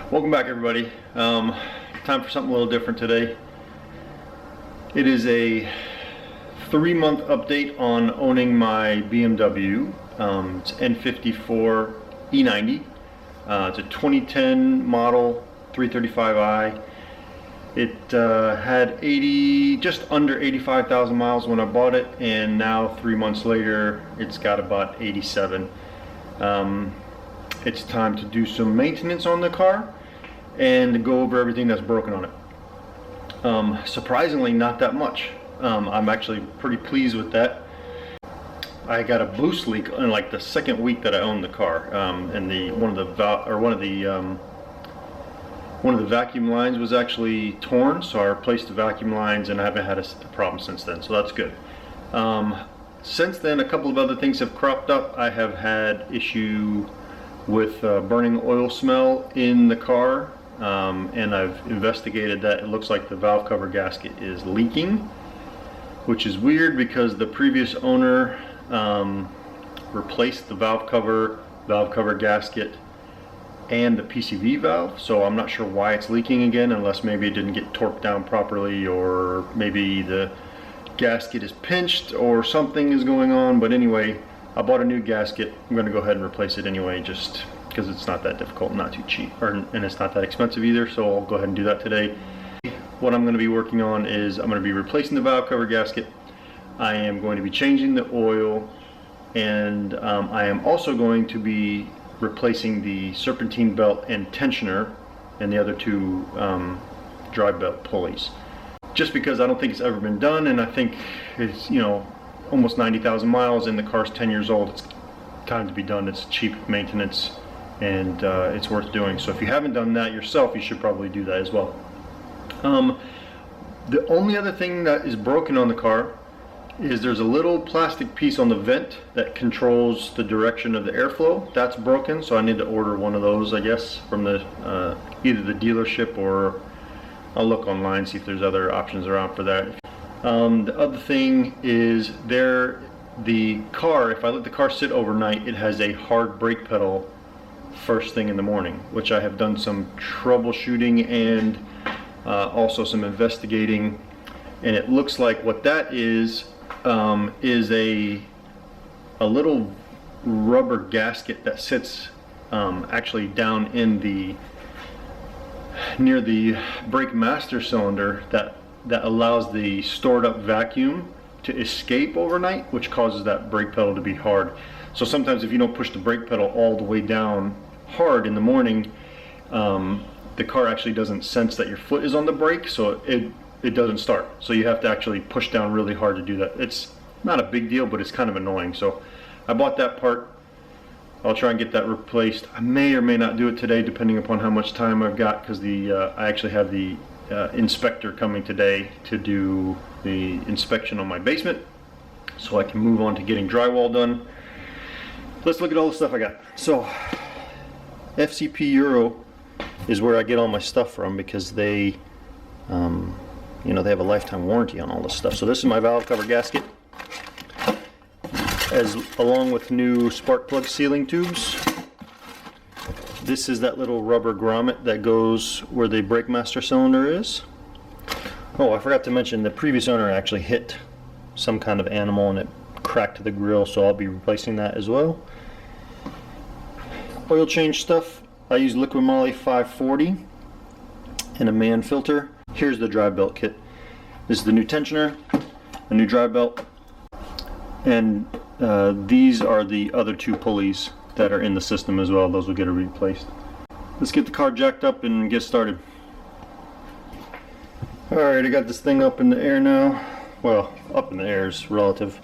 Welcome back, everybody. Time for something a little different today. It is a 3-month update on owning my BMW. It's N54 E90. It's a 2010 model 335i. It had just under 85,000 miles when I bought it, and now 3 months later it's got about 87. It's time to do some maintenance on the car and go over everything that's broken on it. Surprisingly, not that much. I'm actually pretty pleased with that. I got a boost leak in like the second week that I owned the car, and one of the vacuum lines was actually torn, so I replaced the vacuum lines, and I haven't had a problem since then, so that's good. Since then, a couple of other things have cropped up. I have had issue with burning oil smell in the car, and I've investigated that. It looks like the valve cover gasket is leaking, which is weird because the previous owner replaced the valve cover gasket and the PCV valve, so I'm not sure why it's leaking again, unless maybe it didn't get torqued down properly, or maybe the gasket is pinched or something is going on. But anyway, I bought a new gasket. I'm going to go ahead and replace it anyway, just because it's not that difficult, not too cheap, and it's not that expensive either, so I'll go ahead and do that today. What I'm going to be working on is I'm going to be replacing the valve cover gasket. I am going to be changing the oil, and I am also going to be replacing the serpentine belt and tensioner and the other two drive belt pulleys, just because I don't think it's ever been done, and I think it's, you know, almost 90,000 miles and the car's 10 years old. It's time to be done. It's cheap maintenance, and it's worth doing. So if you haven't done that yourself, you should probably do that as well. The only other thing that is broken on the car is there's a little plastic piece on the vent that controls the direction of the airflow. That's broken, so I need to order one of those, I guess, from the either the dealership, or I'll look online, see if there's other options around for that. The other thing is the car, if I let the car sit overnight, it has a hard brake pedal first thing in the morning, which I have done some troubleshooting and also some investigating, and it looks like what that is a little rubber gasket that sits actually down in near the brake master cylinder that allows the stored up vacuum to escape overnight, which causes that brake pedal to be hard. So sometimes if you don't push the brake pedal all the way down hard in the morning, the car actually doesn't sense that your foot is on the brake, so it doesn't start. So you have to actually push down really hard to do that. It's not a big deal, but it's kind of annoying. So I bought that part. I'll try and get that replaced. I may or may not do it today, depending upon how much time I've got, because I actually have the inspector coming today to do the inspection on my basement, so I can move on to getting drywall done. Let's look at all the stuff I got. So FCP Euro is where I get all my stuff from, because they you know, they have a lifetime warranty on all this stuff. So this is my valve cover gasket, along with new spark plug sealing tubes. This is that little rubber grommet that goes where the brake master cylinder is. Oh, I forgot to mention, the previous owner actually hit some kind of animal and it cracked the grill, so I'll be replacing that as well. Oil change stuff. I use Liquid Moly 540 and a man filter. Here's the drive belt kit. This is the new tensioner, a new drive belt, and these are the other two pulleys that are in the system as well. Those will get replaced. Let's get the car jacked up and get started. Alright, I got this thing up in the air now. Well, up in the air is relative.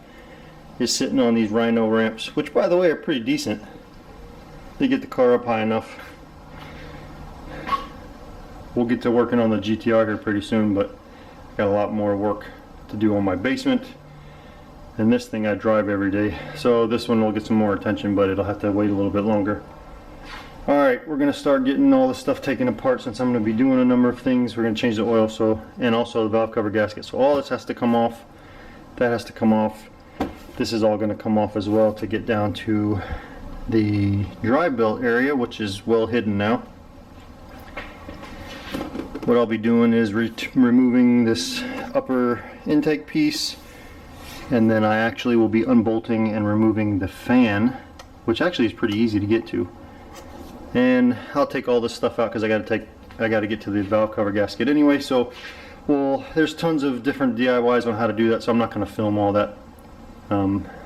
It's sitting on these Rhino ramps, which by the way are pretty decent. They get the car up high enough. We'll get to working on the GTR here pretty soon, but got a lot more work to do on my basement. And this thing I drive every day, so this one will get some more attention, but it'll have to wait a little bit longer. Alright, we're going to start getting all this stuff taken apart, since I'm going to be doing a number of things. We're going to change the oil, and also the valve cover gasket. So all this has to come off. That has to come off. This is all going to come off as well to get down to the drive belt area, which is well hidden now. what I'll be doing is removing this upper intake piece, and then I actually will be unbolting and removing the fan, which actually is pretty easy to get to. And I'll take all this stuff out because I got to get to the valve cover gasket anyway. So, well, there's tons of different DIYs on how to do that, so I'm not going to film all that.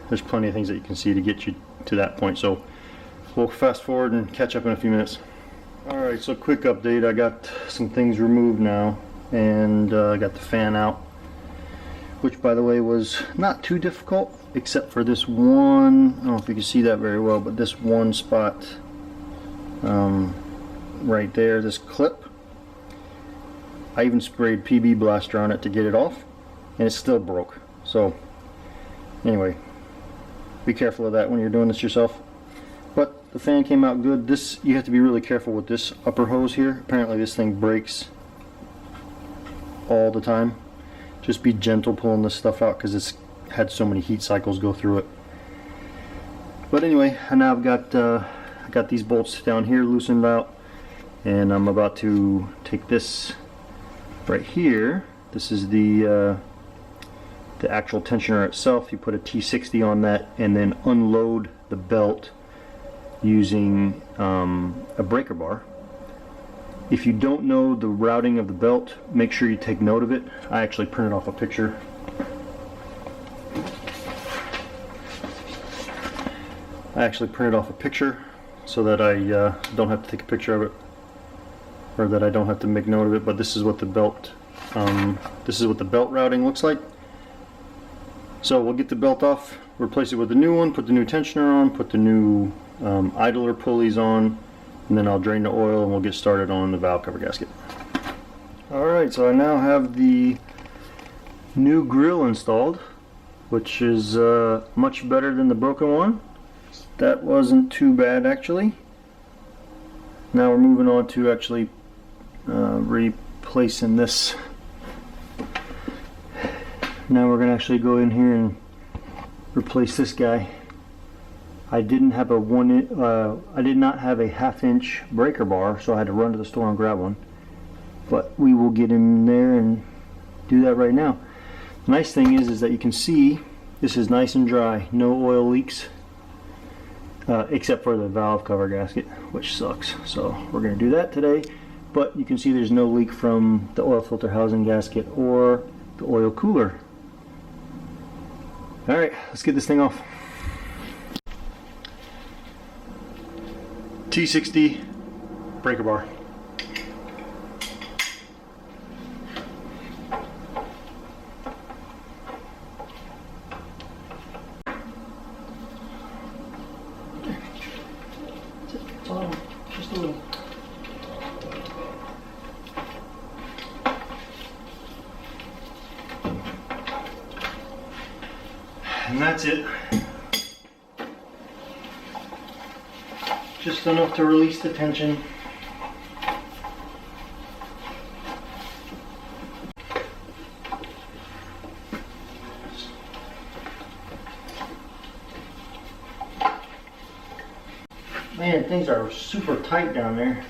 There's plenty of things that you can see to get you to that point. So we'll fast forward and catch up in a few minutes. Alright, so quick update. I got some things removed now, and I got the fan out, which by the way was not too difficult, except for this one, I don't know if you can see that very well, but this one spot right there, this clip. I even sprayed PB Blaster on it to get it off, and it still broke. So anyway, be careful of that when you're doing this yourself. But the fan came out good. This, you have to be really careful with this upper hose here. Apparently this thing breaks all the time. Just be gentle pulling this stuff out because it's had so many heat cycles go through it. But anyway, and now I've got I got these bolts down here loosened out, and I'm about to take this right here. This is the actual tensioner itself. You put a T60 on that and then unload the belt using a breaker bar. If you don't know the routing of the belt, make sure you take note of it. I actually printed off a picture. So that I don't have to take a picture of it, or that I don't have to make note of it. But this is what the belt routing looks like. So we'll get the belt off, replace it with a new one, put the new tensioner on, put the new idler pulleys on, and then I'll drain the oil and we'll get started on the valve cover gasket. Alright, so I now have the new Grille installed, which is much better than the broken one. That wasn't too bad actually. Now we're moving on to actually replacing this. Now we're going to actually go in here and replace this guy. I didn't have a I did not have a 1/2 inch breaker bar, so I had to run to the store and grab one. But we will get in there and do that right now. The nice thing is that you can see this is nice and dry, no oil leaks, except for the valve cover gasket, which sucks. So we're going to do that today. But you can see there's no leak from the oil filter housing gasket or the oil cooler. Alright, let's get this thing off. T60 breaker bar. Just a little. And that's it. Just enough to release the tension. Man, things are super tight down there.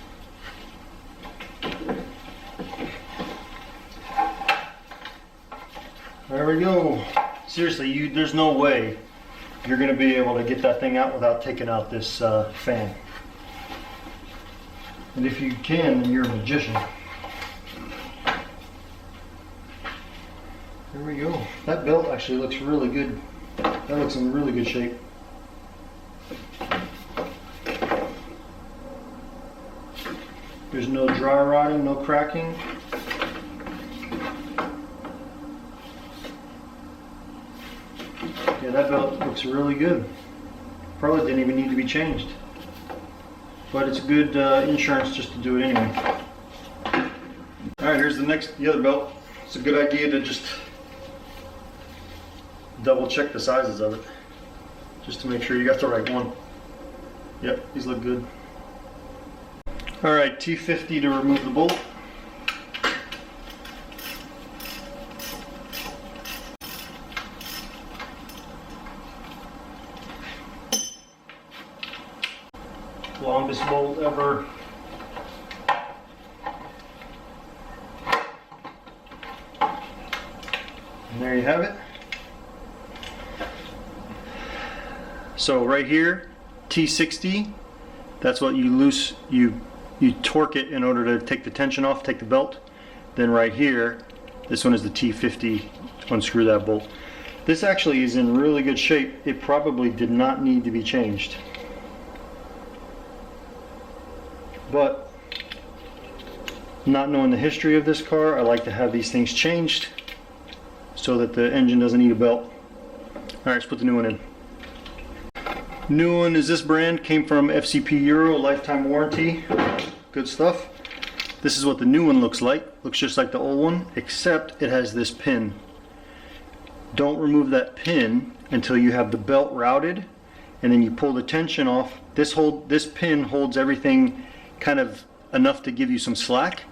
There we go. Seriously, there's no way you're going to be able to get that thing out without taking out this fan. And if you can, then you're a magician. There we go. That belt actually looks really good. That looks in really good shape. There's no dry rotting, no cracking. Yeah, that belt looks really good. Probably didn't even need to be changed. But it's good insurance just to do it anyway. Alright, here's the other belt. It's a good idea to just double check the sizes of it, just to make sure you got the right one. Yep, these look good. Alright, T50 to remove the bolt. Longest bolt ever. And there you have it. So right here, T60, that's what you torque it in order to take the tension off, take the belt. Then right here, this one is the T50, unscrew that bolt. This actually is in really good shape. It probably did not need to be changed. But not knowing the history of this car, I like to have these things changed so that the engine doesn't need a belt. Alright, let's put the new one in. New one is this brand, came from FCP Euro, lifetime warranty, good stuff. This is what the new one looks like. Looks just like the old one, except it has this pin. Don't remove that pin until you have the belt routed, and then you pull the tension off. This pin holds everything kind of enough to give you some slack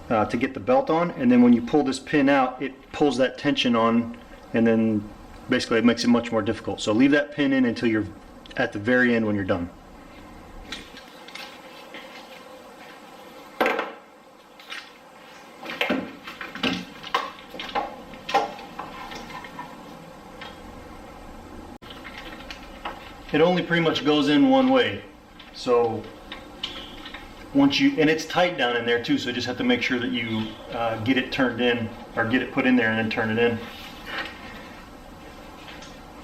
to get the belt on, and then when you pull this pin out, it pulls that tension on, and then basically it makes it much more difficult. So leave that pin in until you're at the very end when you're done. It only pretty much goes in one way. So once you, and it's tight down in there too, so you just have to make sure that you get it turned in, or get it put in there and then turn it in.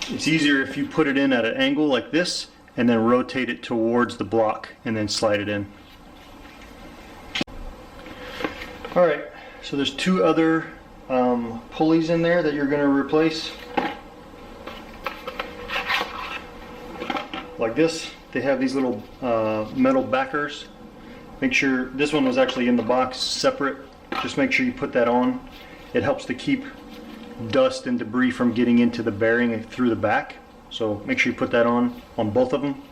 It's easier if you put it in at an angle like this and then rotate it towards the block and then slide it in. Alright, so there's two other pulleys in there that you're going to replace. Like this, they have these little metal backers. Make sure, this one was actually in the box separate. Just make sure you put that on. It helps to keep dust and debris from getting into the bearing through the back. So make sure you put that on both of them.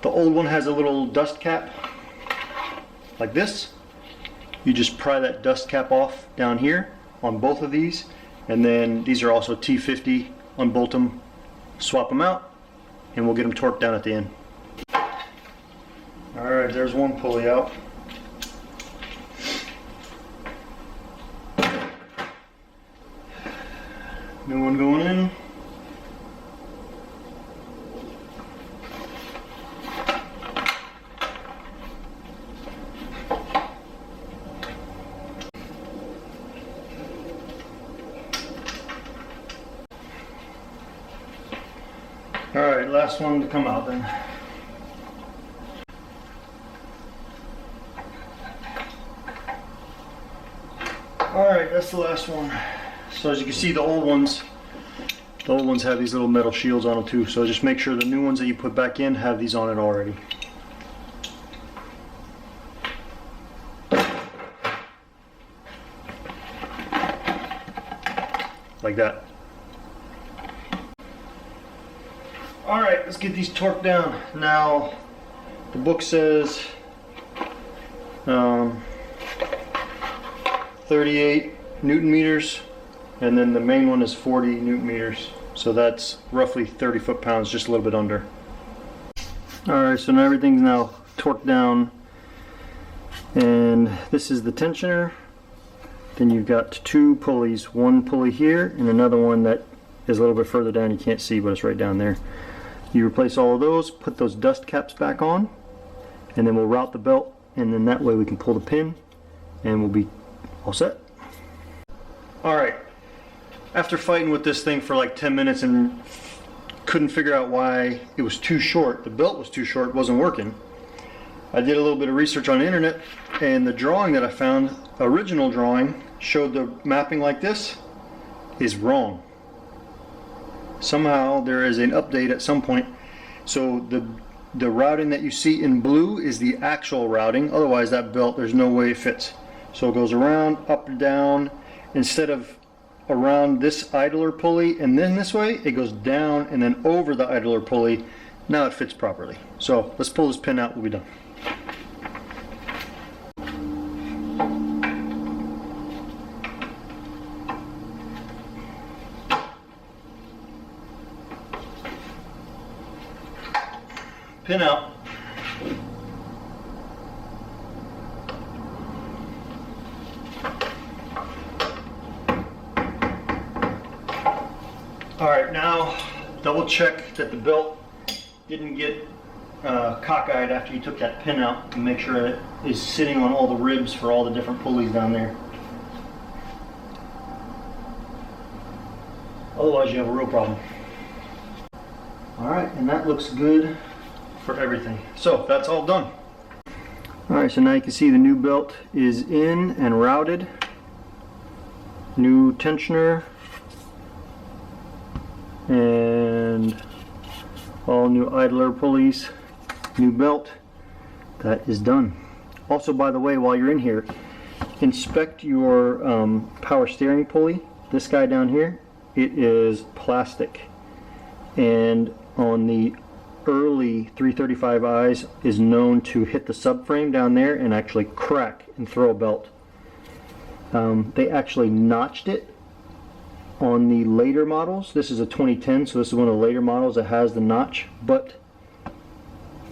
The old one has a little dust cap like this. You just pry that dust cap off down here on both of these, and then these are also T50. Unbolt them, swap them out, and we'll get them torqued down at the end. Alright, there's one pulley out. New one going in. Alright, last one to come out then. Alright, that's the last one. So as you can see, the old ones have these little metal shields on them too. So just make sure the new ones that you put back in have these on it already. Like that. Alright, let's get these torqued down. Now, the book says 38 Newton meters, and then the main one is 40 Newton meters. So that's roughly 30 foot-pounds, just a little bit under. Alright, so now everything's now torqued down. And this is the tensioner. Then you've got two pulleys. One pulley here, and another one that is a little bit further down. You can't see, but it's right down there. You replace all of those, put those dust caps back on, and then we'll route the belt, and then that way we can pull the pin, and we'll be all set. Alright, after fighting with this thing for like 10 minutes and couldn't figure out why it was too short, the belt was too short, wasn't working, I did a little bit of research on the internet, and the drawing that I found, original drawing, showed the mapping like this is wrong. Somehow there is an update at some point, so the routing that you see in blue is the actual routing. Otherwise that belt, there's no way it fits. So it goes around, up and down. Instead of around this idler pulley and then this way, it goes down and then over the idler pulley. Now it fits properly. So let's pull this pin out, we'll be done. Pin out. All right, now double check that the belt didn't get cockeyed after you took that pin out, and make sure it is sitting on all the ribs for all the different pulleys down there. Otherwise you have a real problem. All right, and that looks good for everything. So that's all done. All right, so now you can see the new belt is in and routed. New tensioner and all new idler pulleys, new belt. That is done. Also, by the way, while you're in here, inspect your power steering pulley. This guy down here, it is plastic, and on the early 335i's is known to hit the subframe down there and actually crack and throw a belt. They actually notched it on the later models. This is a 2010, so this is one of the later models that has the notch, but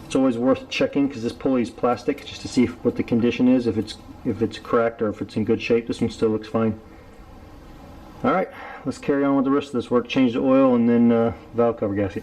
it's always worth checking because this pulley is plastic, just to see what the condition is, if it's cracked or if it's in good shape. This one still looks fine. All right, let's carry on with the rest of this work. Change the oil and then valve cover gasket.